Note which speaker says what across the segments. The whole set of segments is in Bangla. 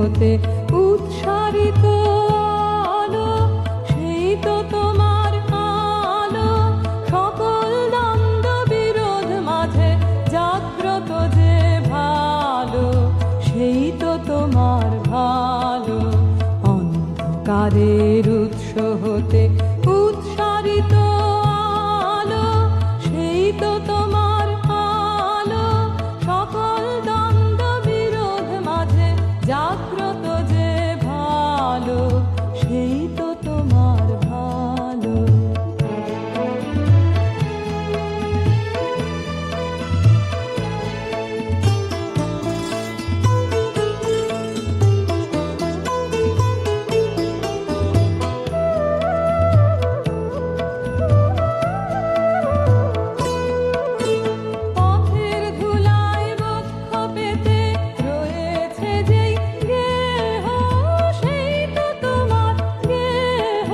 Speaker 1: হতে উৎসারিত আলো, সেই তো তোমার আলো। সকল দ্বন্দ্ব বিরোধ মাঝে জাগ্রত যে ভালো, সেই তো তোমার ভালো। অন্ধকারের উৎস হতে উৎসারিত আলো, সেই তো তোমার আলো। সকল দ্বন্দ্ব বিরোধ মাঝে জাগ্রত যে ভালো, সেই তো তোমার ভালো। পথের ধুলায় বক্ষ পেতে রয়েছে যেই গেহ, সেই তো তোমার গেহ।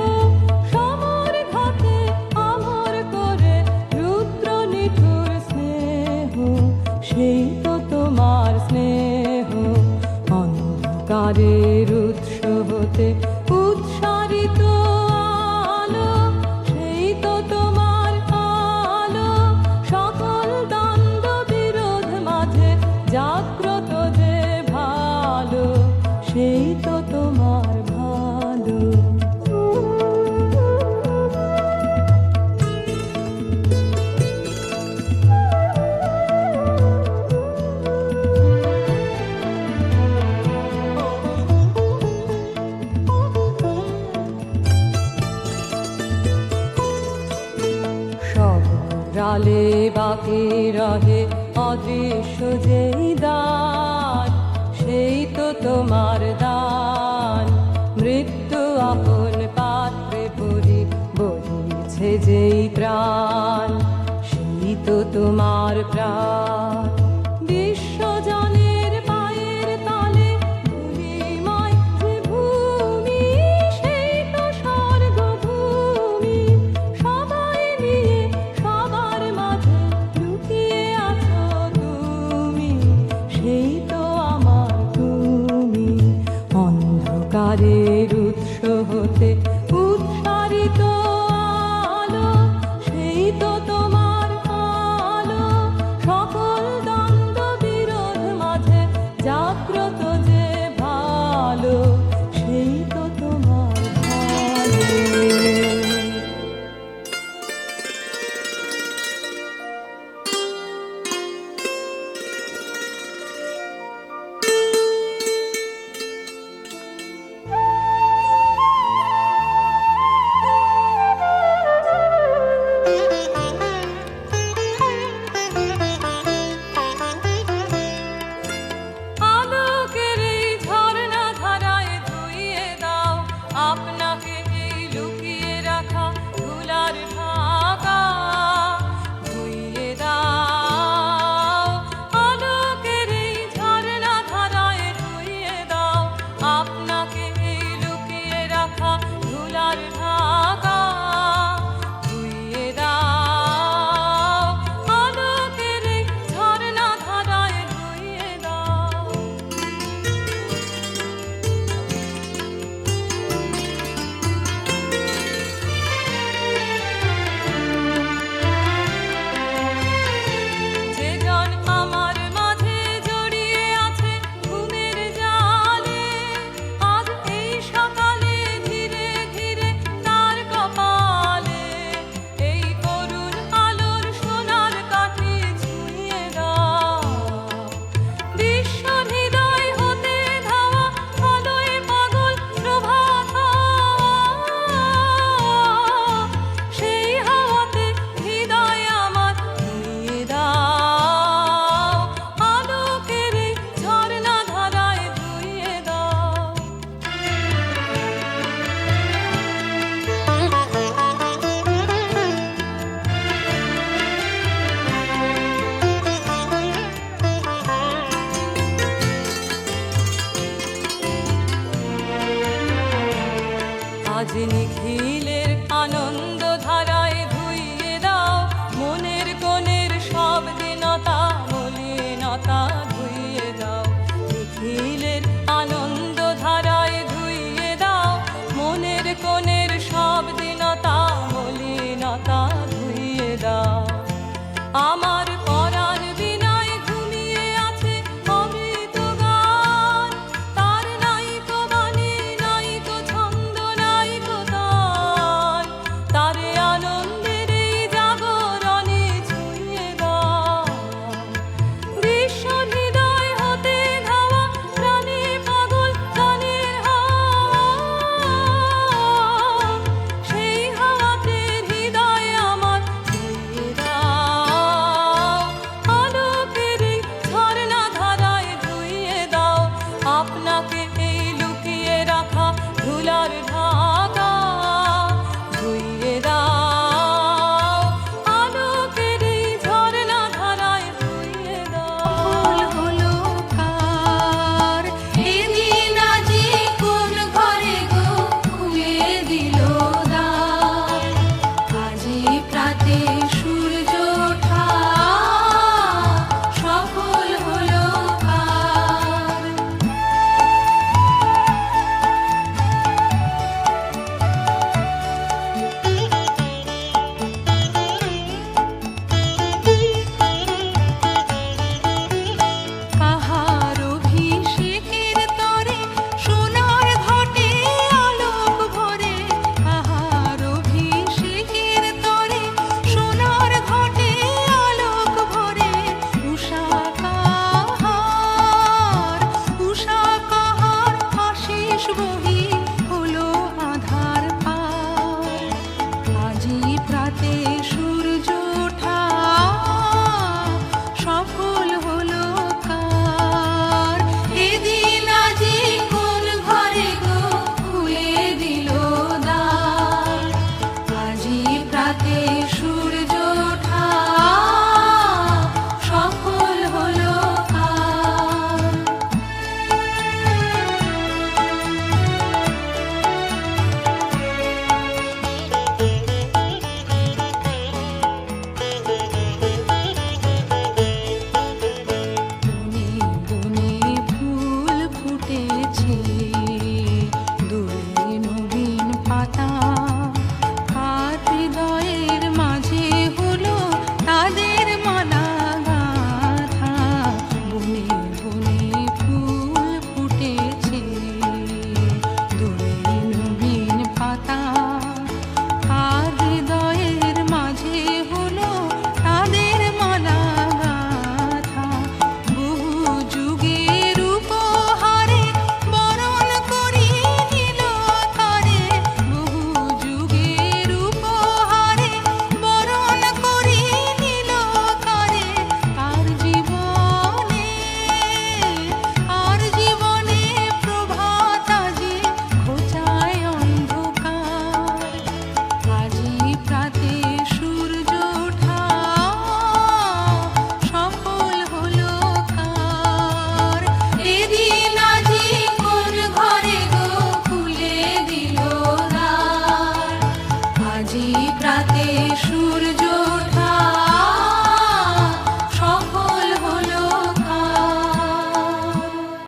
Speaker 1: সমর ঘাতে আমর করে রুদ্র নিঠুর স্নেহ, সেই তো তোমার স্নেহ। অন্ধকারের উৎস হতে উৎসারিত আলো, সেই তো তোমার আলো। সকল দ্বন্দ্ব বিরোধ মাঝে জাগ্রত যে ভালো, সেই তো তোমার ভালো। সব রালে বাকি রহে অদৃশ্য যেই দান, সেই তো তোমার দান। মৃত্যু আপন পাত্রে ভরি বলিছে যেই প্রাণ, সেই তো তোমার প্রাণ।